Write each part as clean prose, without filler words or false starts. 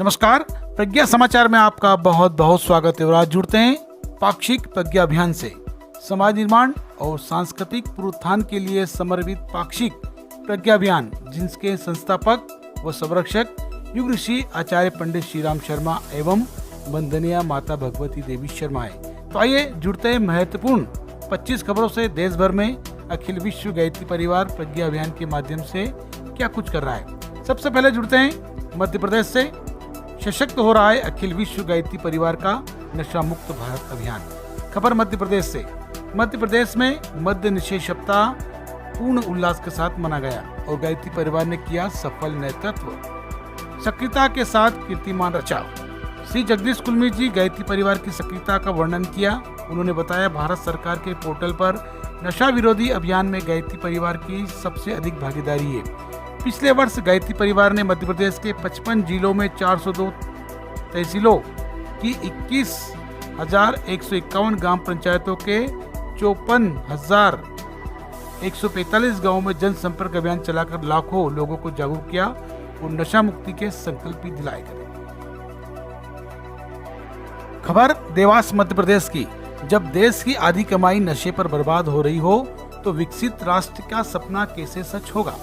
नमस्कार, प्रज्ञा समाचार में आपका बहुत बहुत स्वागत है। और आज जुड़ते हैं पाक्षिक प्रज्ञा अभियान से। समाज निर्माण और सांस्कृतिक पुनरुत्थान के लिए समर्पित पाक्षिक प्रज्ञा अभियान, जिसके संस्थापक व संरक्षक युग ऋषि आचार्य पंडित श्री राम शर्मा एवं वंदनीय माता भगवती देवी शर्मा है। तो आइए जुड़ते हैं महत्वपूर्ण 25 खबरों से। देश भर में अखिल विश्व गायत्री परिवार प्रज्ञा अभियान के माध्यम से क्या कुछ कर रहा है। सबसे पहले जुड़ते हैं मध्य प्रदेश से। सशक्त हो रहा है अखिल विश्व गायत्री परिवार का नशा मुक्त भारत अभियान। खबर मध्य प्रदेश से। मध्य प्रदेश में मद्य निषेध सप्ताह पूर्ण उल्लास के साथ मना गया और गायत्री परिवार ने किया सफल नेतृत्व। सक्रियता के साथ कीर्तिमान रचा। श्री जगदीश कुलमी जी गायत्री परिवार की सक्रियता का वर्णन किया। उन्होंने बताया, भारत सरकार के पोर्टल पर नशा विरोधी अभियान में गायत्री परिवार की सबसे अधिक भागीदारी है। पिछले वर्ष गायत्री परिवार ने मध्य प्रदेश के 55 जिलों में 402 तहसीलों की 21,151 ग्राम पंचायतों के 54,145 गांवों में जनसंपर्क अभियान चलाकर लाखों लोगों को जागरूक किया और नशा मुक्ति के संकल्प भी दिलाए गए। खबर देवास मध्य प्रदेश की। जब देश की आधी कमाई नशे पर बर्बाद हो रही हो तो विकसित राष्ट्र का सपना कैसे सच होगा।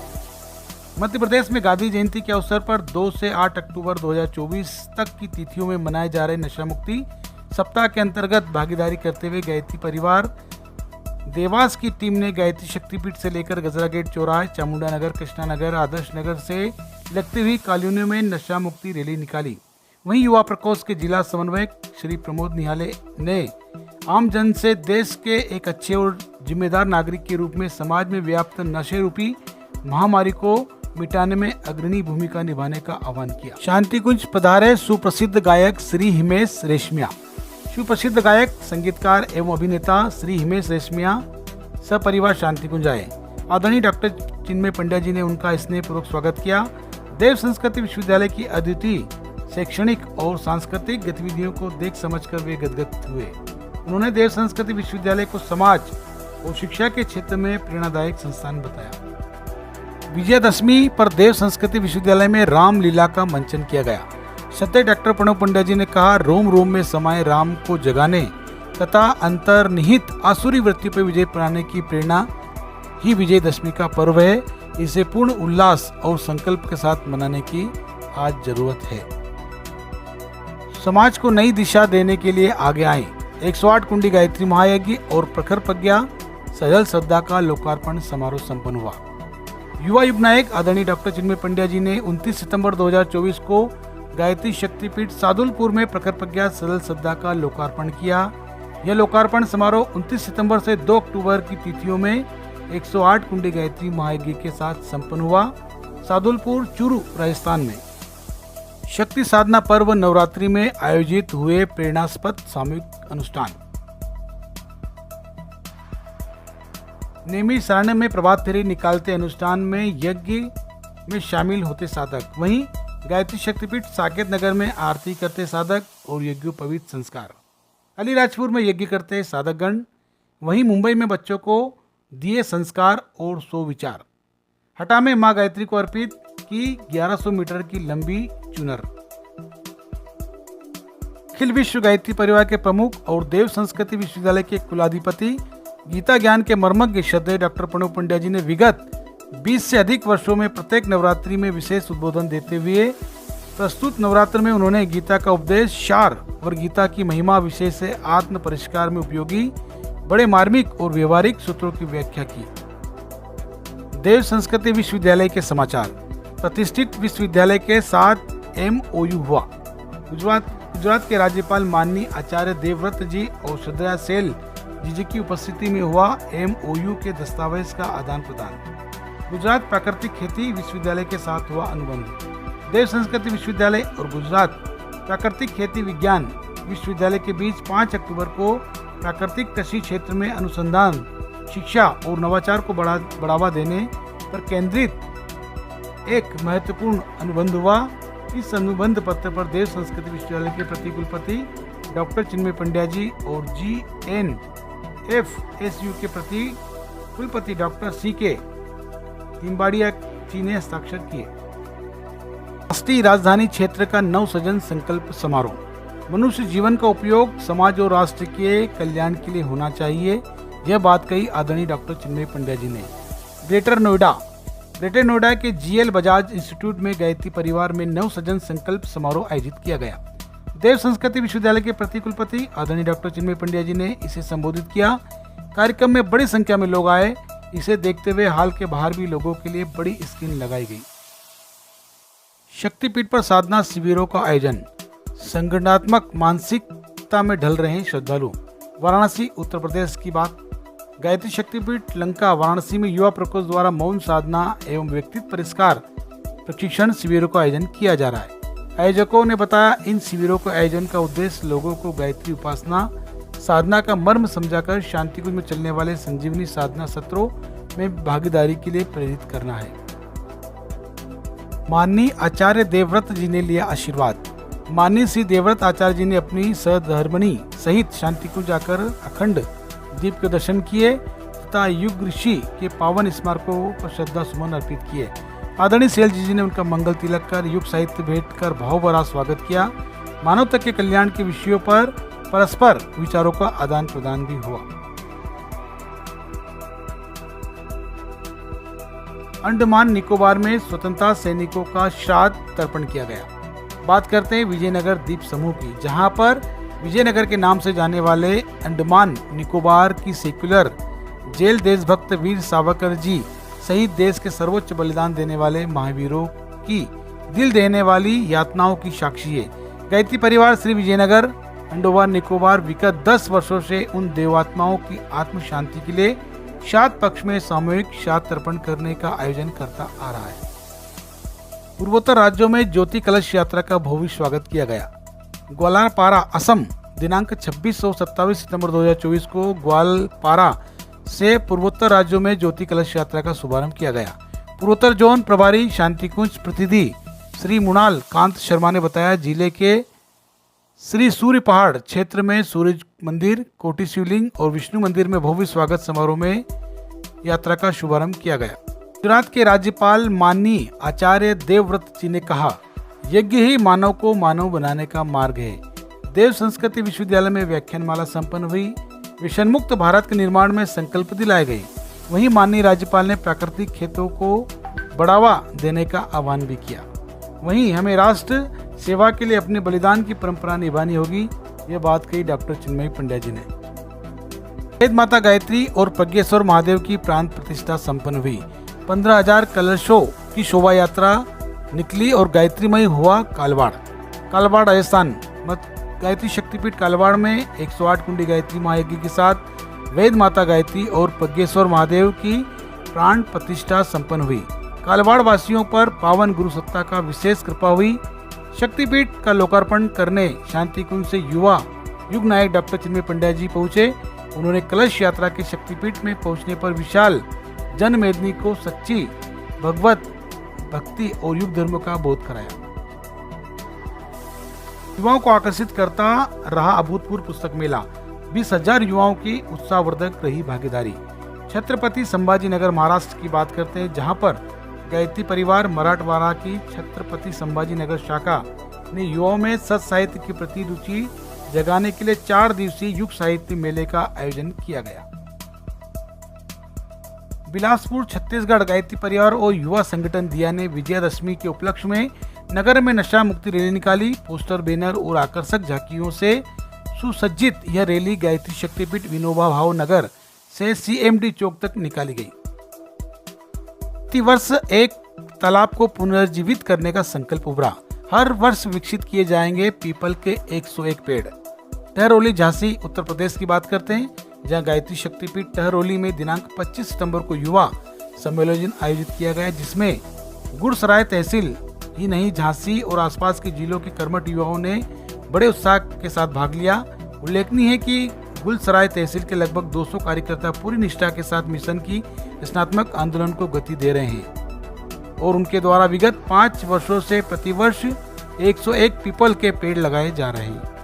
मध्य प्रदेश में गांधी जयंती के अवसर पर 2 से 8 अक्टूबर 2024 तक की तिथियों में मनाए जा रहे नशा मुक्ति सप्ताह के अंतर्गत भागीदारी करते हुए गायत्री परिवार देवास की टीम ने गायत्री शक्तिपीठ से लेकर गजरा गेट चौराहे, चामुंडा नगर, कृष्णा नगर, आदर्श नगर से लगती हुई कॉलोनियों में नशा मुक्ति रैली निकाली। वहीं युवा प्रकोष्ठ के जिला समन्वयक श्री प्रमोद निहाले ने आम जन से देश के एक अच्छे और जिम्मेदार नागरिक के रूप में समाज में व्याप्त नशे रूपी महामारी को मिटाने में अग्रणी भूमिका निभाने का आह्वान किया। शांति कुंज पधारे सुप्रसिद्ध गायक श्री हिमेश रेशमिया। सुप्रसिद्ध गायक, संगीतकार एवं अभिनेता श्री हिमेश रेशमिया सपरिवार शांति कुंज आए। आदरणीय डॉक्टर चिन्मय पंड्या जी ने उनका स्नेहपूर्वक स्वागत किया। देव संस्कृति विश्वविद्यालय की अद्वितीय शैक्षणिक और सांस्कृतिक गतिविधियों को देख समझकर वे गदगद हुए। उन्होंने देव संस्कृति विश्वविद्यालय को समाज और शिक्षा के क्षेत्र में प्रेरणादायक संस्थान बताया। विजयदशमी पर देव संस्कृति विश्वविद्यालय में राम लीला का मंचन किया गया। सत्य डॉक्टर प्रणव पंड्या जी ने कहा, रोम रोम में समाये राम को जगाने तथा अंतर्निहित आसुरी वृत्ति पर विजय पाने की प्रेरणा ही विजयदशमी का पर्व है। इसे पूर्ण उल्लास और संकल्प के साथ मनाने की आज जरूरत है। समाज को नई दिशा देने के लिए आगे आए। 108 कुंडी गायत्री महायज्ञ और प्रखर प्रज्ञा सजल श्रद्धा का लोकार्पण समारोह संपन्न हुआ। युवा युग नायक आदरणीय डॉक्टर चिन्मय पंड्या जी ने 29 सितंबर 2024 को गायत्री शक्तिपीठ सादुलपुर में प्रखर प्रज्ञा सजल श्रद्धा का लोकार्पण किया। यह लोकार्पण समारोह 29 सितंबर से 2 अक्टूबर की तिथियों में 108 कुंडी गायत्री महायज्ञ के साथ संपन्न हुआ। सादुलपुर, चूरू, राजस्थान में शक्ति साधना पर्व नवरात्रि में आयोजित हुए प्रेरणास्पद सामूहिक अनुष्ठान। नेमी सारण्य में प्रभात फेरी निकालते अनुष्ठान में यज्ञ में शामिल होते साधक। वहीं गायत्री शक्तिपीठ साकेत नगर में आरती करते साधक और यज्ञोपवीत संस्कार। अलीराजपुर में यज्ञ करते साधकगण। वहीं मुंबई में बच्चों को दिए संस्कार और सुविचार। हटा में मां गायत्री को अर्पित की 1100 मीटर की लंबी चुनर। अखिल विश्व गायत्री परिवार के प्रमुख और देव संस्कृति विश्वविद्यालय के कुलाधिपति गीता ज्ञान के मर्मज्ञ श्रद्धेय डॉक्टर प्रणव पंड्या जी ने विगत 20 से अधिक वर्षों में प्रत्येक नवरात्रि में विशेष उद्बोधन देते हुए प्रस्तुत नवरात्र में उन्होंने गीता का उपदेश सार और गीता की महिमा विषय से आत्म परिष्कार में उपयोगी बड़े मार्मिक और व्यवहारिक सूत्रों की व्याख्या की। देव संस्कृति विश्वविद्यालय के समाचार। प्रतिष्ठित विश्वविद्यालय के साथ MOU हुआ। गुजरात के राज्यपाल माननीय आचार्य देवव्रत जी और श्रद्धेय सेल जी की उपस्थिति में हुआ MOU के दस्तावेज का आदान प्रदान। गुजरात प्राकृतिक खेती विश्वविद्यालय के साथ हुआ अनुबंध। देव संस्कृति विश्वविद्यालय और गुजरात प्राकृतिक खेती विज्ञान विश्वविद्यालय के बीच 5 अक्टूबर को प्राकृतिक कृषि क्षेत्र में अनुसंधान, शिक्षा और नवाचार को बढ़ावा देने पर केंद्रित एक महत्वपूर्ण अनुबंध हुआ। इस अनुबंध पत्र पर देव संस्कृति विश्वविद्यालय के प्रतिकुलपति डॉक्टर चिन्मय पंड्या जी और GNFSU के कुलपति डॉक्टर CK तिम्बाड़िया जी ने हस्ताक्षर किए। राष्ट्रीय राजधानी क्षेत्र का नवसृजन संकल्प समारोह। मनुष्य जीवन का उपयोग समाज और राष्ट्र के कल्याण के लिए होना चाहिए, यह बात कही आदरणीय डॉक्टर चिन्मय पंड्या जी ने। ग्रेटर नोएडा के जीएल बजाज इंस्टीट्यूट में गायत्री परिवार में नवसृजन संकल्प समारोह आयोजित किया गया। देव संस्कृति विश्वविद्यालय के प्रतिकुलपति आदरणीय डॉक्टर चिन्मय पंड्या जी ने इसे संबोधित किया। कार्यक्रम में बड़ी संख्या में लोग आए। इसे देखते हुए हाल के बाहर भी लोगों के लिए बड़ी स्क्रीन लगाई गई। शक्तिपीठ पर साधना शिविरों का आयोजन। संगठनात्मक मानसिकता में ढल रहे श्रद्धालु। वाराणसी उत्तर प्रदेश की बात। गायत्री शक्तिपीठ लंका वाराणसी में युवा प्रकोष्ठ द्वारा मौन साधना एवं व्यक्तित्व परिष्कार प्रशिक्षण शिविरों का आयोजन किया जा रहा है। आयोजकों ने बताया, इन शिविरों के आयोजन का उद्देश्य लोगों को गायत्री उपासना साधना का मर्म समझाकर शांतिकुंज में चलने वाले संजीवनी साधना सत्रों में भागीदारी के लिए प्रेरित करना है। माननीय आचार्य देवव्रत जी ने लिया आशीर्वाद। माननीय श्री देवव्रत आचार्य जी ने अपनी सहधर्मिणी सहित शांतिकुंज जाकर अखंड दीप के दर्शन किए तथा युग ऋषि के पावन स्मारकों पर श्रद्धा सुमन अर्पित किए। आदरणीय सैल जी ने उनका मंगल तिलक कर युग साहित्य भेंट कर भाव भरा स्वागत किया। मानवता के कल्याण के विषयों पर परस्पर विचारों का आदान प्रदान भी हुआ। अंडमान निकोबार में स्वतंत्रता सैनिकों का श्राद्ध तर्पण किया गया। बात करते हैं विजयनगर द्वीप समूह की, जहां पर विजयनगर के नाम से जाने वाले अंडमान निकोबार की सेक्युलर जेल देशभक्त वीर सावरकर जी सहित देश के सर्वोच्च बलिदान देने वाले महावीरों की दिल देने वाली यातनाओं की साक्षी है। गायत्री परिवार श्री विजयनगर अंडमान निकोबार विगत 10 वर्षों से उन देवात्माओं की आत्म शांति के लिए श्राद्ध पक्ष में सामूहिक श्राद्ध तर्पण करने का आयोजन करता आ रहा है। पूर्वोत्तर राज्यों में ज्योति कलश यात्रा का भव्य स्वागत किया गया। ग्वालपारा असम दिनांक 26 और 27 सितंबर 2024 को ग्वालपारा से पूर्वोत्तर राज्यों में ज्योति कलश यात्रा का शुभारंभ किया गया। पूर्वोत्तर जोन प्रभारी शांतिकुंज प्रतिनिधि श्री मृणाल कांत शर्मा ने बताया, जिले के श्री सूर्य पहाड़ क्षेत्र में सूर्य मंदिर, कोटि शिवलिंग और विष्णु मंदिर में भव्य स्वागत समारोह में यात्रा का शुभारंभ किया गया। गुजरात के राज्यपाल माननीय आचार्य देवव्रत जी ने कहा, यज्ञ ही मानव को मानव बनाने का मार्ग है। देव संस्कृति विश्वविद्यालय में व्याख्यानमाला संपन्न हुई। विषण मुक्त भारत के निर्माण में संकल्प दिलाए गए। वहीं माननीय राज्यपाल ने प्राकृतिक खेतों को बढ़ावा देने का आह्वान भी किया। वहीं हमें राष्ट्र सेवा के लिए अपने बलिदान की परंपरा निभानी होगी, यह बात कही डॉक्टर चिन्मय पंड्या जी ने। वेद माता गायत्री और प्रज्ञेश्वर महादेव की प्राण प्रतिष्ठा संपन्न हुई। 15,000 कलशों की शोभा यात्रा निकली और गायत्रीमय हुआ कालवाड़ राजस्थान। गायत्री शक्तिपीठ कालवाड़ में 108 कुंडी गायत्री महायज्ञ के साथ वेद माता गायत्री और प्रज्ञेश्वर महादेव की प्राण प्रतिष्ठा संपन्न हुई। कालवाड़ वासियों पर पावन गुरु सत्ता का विशेष कृपा हुई। शक्तिपीठ का लोकार्पण करने शांतिकुंज से युवा युग नायक डॉक्टर चिन्मय पंड्या जी पहुंचे। उन्होंने कलश यात्रा के शक्तिपीठ में पहुंचने पर विशाल जनमेदनी को सच्ची भगवत भक्ति और युग धर्म का बोध कराया। युवाओं को आकर्षित करता रहा अभूतपूर्व पुस्तक मेला। 20,000 युवाओं की उत्साहवर्धक रही भागीदारी। छत्रपति संभाजी नगर महाराष्ट्र की बात करते हैं, जहां पर गायत्री परिवार मराठवाड़ा की छत्रपति संभाजी नगर शाखा ने युवाओं में सत साहित्य के प्रति रुचि जगाने के लिए 4 दिवसीय युग साहित्य मेले का आयोजन किया गया। बिलासपुर छत्तीसगढ़ गायत्री परिवार और युवा संगठन दिया ने विजयादशमी के उपलक्ष्य में नगर में नशा मुक्ति रैली निकाली। पोस्टर, बैनर और आकर्षक झांकियों से सुसज्जित यह रैली गायत्री शक्तिपीठ विनोबा भाव नगर से CMD चौक तक निकाली गई। प्रतिवर्ष एक तालाब को पुनर्जीवित करने का संकल्प उभरा। हर वर्ष विकसित किए जाएंगे पीपल के 101 पेड़। टहरौली झांसी उत्तर प्रदेश की बात करते हैं, जहां गायत्री शक्तिपीठ टहरौली में दिनांक 25 सितंबर को युवा सम्मेलन आयोजित किया गया, जिसमें गुड़सराय तहसील ही नहीं झांसी और आसपास के जिलों के कर्मठ युवाओं ने बड़े उत्साह के साथ भाग लिया। उल्लेखनीय है कि गुलसराय तहसील के लगभग 200 कार्यकर्ता पूरी निष्ठा के साथ मिशन की रचनात्मक आंदोलन को गति दे रहे हैं और उनके द्वारा विगत 5 वर्षों से प्रतिवर्ष 101 पीपल के पेड़ लगाए जा रहे हैं।